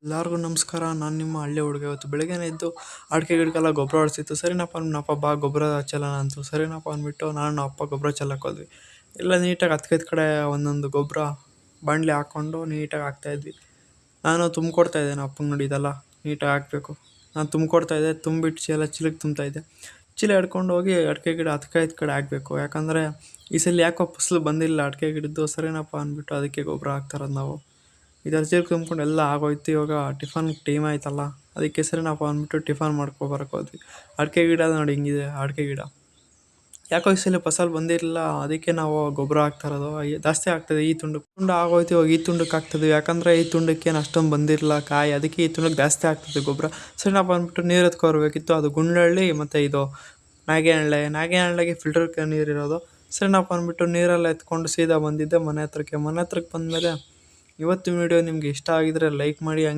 ಎಲ್ಲರಿಗೂ ನಮಸ್ಕಾರ. ನಾನು ನಿಮ್ಮ ಹಳ್ಳಿ ಹುಡುಗ. ಇವತ್ತು ಬೆಳಗ್ಗೆನೇ ಎದ್ದು ಅಡಿಕೆ ಗಿಡಕ್ಕೆಲ್ಲ ಗೊಬ್ಬರ ಹೊಡ್ಸಿತ್ತು. ಸರಿನಪ್ಪ ನಮ್ಮಪ್ಪ ಬಾ ಗೊಬ್ಬರ ಚೆಲ್ಲೋಣ ಅಂತು. ಸರಿನಪ್ಪ ಅಂದ್ಬಿಟ್ಟು ನಾನು ನಮ್ಮ ಅಪ್ಪ ಗೊಬ್ಬರ ಚೆಲ್ಲಕ್ಕೆ ಹೋದ್ವಿ. ಎಲ್ಲ ನೀಟಾಗಿ ಹತ್ತು ಕಡೆ ಒಂದೊಂದು ಗೊಬ್ಬರ ಬಾಣಲೆ ಹಾಕ್ಕೊಂಡು ನೀಟಾಗಿ ಹಾಕ್ತಾಯಿದ್ವಿ. ನಾನು ತುಂಬಿಕೊಡ್ತಾಯಿದ್ದೆ ನಮ್ಮ ಅಪ್ಪಂಗೆ, ನೋಡಿ ಇದೆಲ್ಲ ನೀಟಾಗಿ ಹಾಕಬೇಕು. ನಾನು ತುಂಬಿಕೊಡ್ತಾಯಿದ್ದೆ, ತುಂಬಿಟ್ಟು ಚೀಲಕ್ಕೆ ತುಂಬ್ತಾಯಿದ್ದೆ. ಚೀಲ ಹಿಡ್ಕೊಂಡು ಹೋಗಿ ಅಡಿಕೆ ಗಿಡ 10 ಕಡೆ ಹಾಕಬೇಕು. ಯಾಕಂದರೆ ಈ ಸಲ ಯಾಕೋ ಫಸಲು ಬಂದಿಲ್ಲ ಅಡಿಕೆ ಗಿಡದ್ದು. ಸರಿನಪ್ಪ ಅಂದ್ಬಿಟ್ಟು ಅದಕ್ಕೆ ಗೊಬ್ಬರ ಹಾಕ್ತಾರದು ನಾವು. ಇದರ ಚೀಲ ತುಂಬ್ಕೊಂಡು ಎಲ್ಲ ಆಗೋಯ್ತು. ಇವಾಗ ಟಿಫನ್ ಟೈಮ್ ಆಯ್ತಲ್ಲ, ಅದಕ್ಕೆ ಸರಿನಪ್ಪ ಅಂದ್ಬಿಟ್ಟು ಟಿಫನ್ ಮಾಡ್ಕೊಬರಕ್ಕೆ ಹೋದ್ವಿ. ಅಡಿಕೆ ಗಿಡ ನೋಡಿ ಹಿಂಗಿದೆ ಅಡಿಕೆ ಗಿಡ. ಯಾಕೋ ಈ ಸಲ ಫಸಲು ಬಂದಿರಲಿಲ್ಲ, ಅದಕ್ಕೆ ನಾವು ಗೊಬ್ಬರ ಹಾಕ್ತಾಯಿರೋದು. ಜಾಸ್ತಿ ಆಗ್ತದೆ. ಈ ತುಂಡು ಆಗೋಯ್ತು. ಇವಾಗ ಈ ತುಂಡಕ್ಕೆ ಹಾಕ್ತಿದ್ವಿ. ಯಾಕಂದರೆ ಈ ತುಂಡಕ್ಕೇನು ಅಷ್ಟೊಂದು ಬಂದಿರಲಿಲ್ಲ ಕಾಯಿ, ಅದಕ್ಕೆ ಈ ತುಂಡಕ್ಕೆ ಜಾಸ್ತಿ ಆಗ್ತದೆ ಗೊಬ್ಬರ. ಸರಿನಪ್ಪ ಅಂದ್ಬಿಟ್ಟು ನೀರು ಎತ್ಕೊಬರ್ಬೇಕಿತ್ತು. ಅದು ಗುಂಡ್ಲಹಳ್ಳಿ ಮತ್ತು ಇದು ನಾಗೇನಹಳ್ಳಿಗೆ ಫಿಲ್ಟರ್ ನೀರಿರೋದು. ಸರಿನಪ್ಪ ಅಂದ್ಬಿಟ್ಟು ನೀರೆಲ್ಲ ಎತ್ಕೊಂಡು ಸೀದಾ ಬಂದಿದ್ದೆ ಮನೆ ಹತ್ರಕ್ಕೆ ಬಂದಮೇಲೆ, ಇವತ್ತಿನ ವಿಡಿಯೋ ನಿಮಗೆ ಇಷ್ಟ ಆಗಿದರೆ ಲೈಕ್ ಮಾಡಿ.